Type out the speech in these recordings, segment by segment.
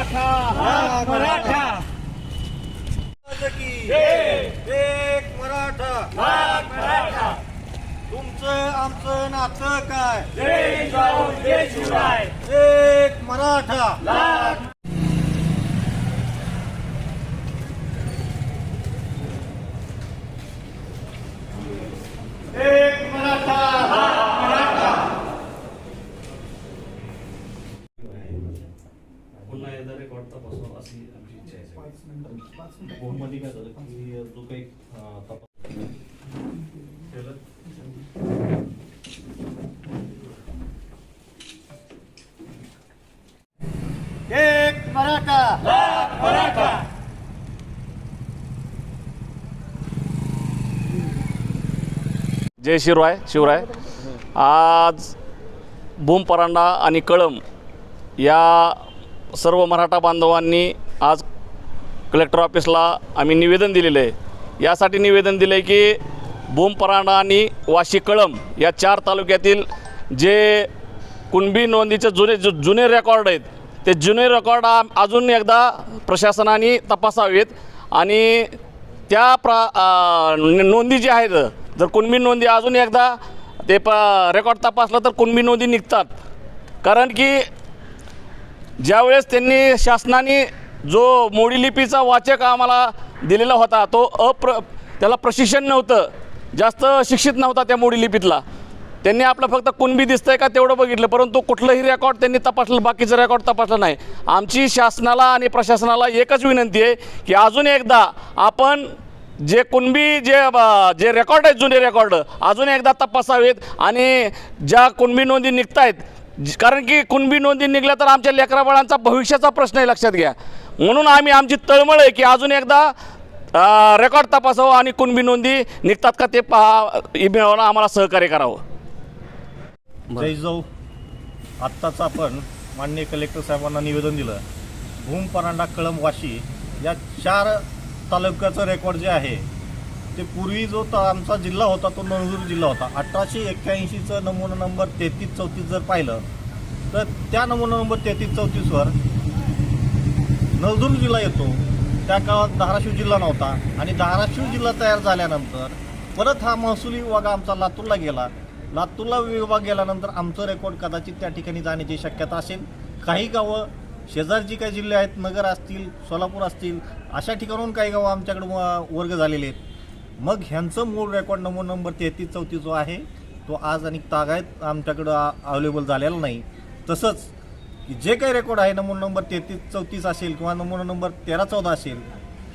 मराठा लाख मराठा एक मराठा लाख मराठा तुमचं आमचं नातं काय जय जिजाऊ जय शिवराय एक मराठा लाख एक मराठा लाख मराठा पुन्हा एकदा रेकॉर्ड तपासावा अशी आमची इच्छा आहे. फोनमध्ये काय झालं की जो काही तपास केलं एक मराठा लाख मराठा जय शिवराय. आज भूमपरांडा आणि कळम या सर्व मराठा बांधवांनी आज कलेक्टर ऑफिसला आम्ही निवेदन दिलेलं आहे. यासाठी निवेदन दिलं आहे की भूमपरांडा आणि वाशी कळम या 4 तालुक्यातील जे कुणबी नोंदीचे जुने रेकॉर्ड आहेत ते जुने रेकॉर्ड अजून एकदा प्रशासनाने तपासावेत आणि त्या नोंदी ज्या आहेत जर कुणबी नोंदी अजून एकदा ते रेकॉर्ड तपासलं तर कुणबी नोंदी निघतात. कारण की ज्यावेळेस त्यांनी शासनाने जो मोडी लिपीचा वाचक आम्हाला दिलेला होता तो त्याला प्रशिक्षण नव्हतं, जास्त शिक्षित नव्हता त्या मोडी लिपीतला. त्यांनी आपलं फक्त कुणबी दिसतंय का तेवढं बघितलं, परंतु कुठलंही रेकॉर्ड त्यांनी तपासलं, बाकीचं रेकॉर्ड तपासलं नाही. आमची शासनाला आणि प्रशासनाला एकच विनंती आहे की अजून एकदा आपण जे कुणबी जे रेकॉर्ड आहेत जुने रेकॉर्ड अजून एकदा तपासावेत आणि ज्या कुणबी नोंदी निघत आहेत, कारण की कुणबी नोंदी निघल्या तर आमच्या लेकराबाळांचा भविष्याचा प्रश्न आहे, लक्षात घ्या. म्हणून आमची तळमळ आहे की अजून एकदा रेकॉर्ड तपासावं आणि कुणबी नोंदी निघतात का ते मिळवणं आम्हाला सहकार्य करावं. जय जिजाऊ. आत्ताच आपण माननीय कलेक्टर साहेबांना निवेदन दिलं. भूमपरांडा कळम वाशी या 4 तालुक्याचं रेकॉर्ड जे आहे ते पूर्वी जो आमचा जिल्हा होता तो नंदुरबार जिल्हा होता. 1881चं नमुना नंबर 3334 जर पाहिलं तर त्या नमुना नंबर 3334वर नंदुरबार जिल्हा येतो. त्या काळात धाराशिव जिल्हा नव्हता आणि धाराशिव जिल्हा तयार झाल्यानंतर परत हा महसुली विभाग आमचा लातूरला गेला. लातूरला विभाग गेल्यानंतर आमचं रेकॉर्ड कदाचित त्या ठिकाणी जाण्याची शक्यता असेल. काही गावं शेजारची काही जिल्हे आहेत, नगर असतील, सोलापूर असतील, अशा ठिकाणून काही गावं आमच्याकडं वर्ग झालेले आहेत. मग ह्यांचं मूळ रेकॉर्ड नमुना नंबर 3334 जो आहे तो आज आणि तागायत आमच्याकडं अवेलेबल झालेला नाही. तसंच जे काही रेकॉर्ड आहे नमुना नंबर 3334 असेल किंवा नमुना नंबर 1314 असेल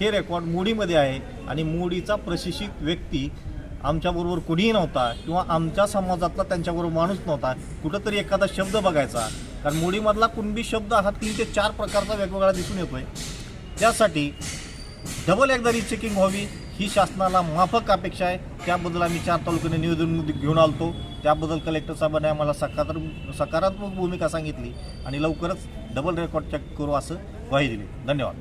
हे रेकॉर्ड मोडीमध्ये आहे आणि मोडीचा प्रशिक्षित व्यक्ती आमच्याबरोबर कुणीही नव्हता किंवा आमच्या समाजातला त्यांच्याबरोबर माणूस नव्हता. कुठंतरी एखादा शब्द बघायचा, कारण मोडीमधला कुणबी शब्द हा 3 ते 4 प्रकारचा वेगवेगळा दिसून येतो आहे. त्यासाठी डबल एकदा रिचेकिंग व्हावी ही शासनाला माफक अपेक्षा आहे. त्याबद्दल आम्ही 4 तालुक्याने निवेदन घेऊन आलतो. त्याबद्दल कलेक्टर साहेबांनी आम्हाला सकारात्मक भूमिका सांगितली आणि लवकरच डबल रेकॉर्ड चेक करू असं ग्वाही दिली. धन्यवाद.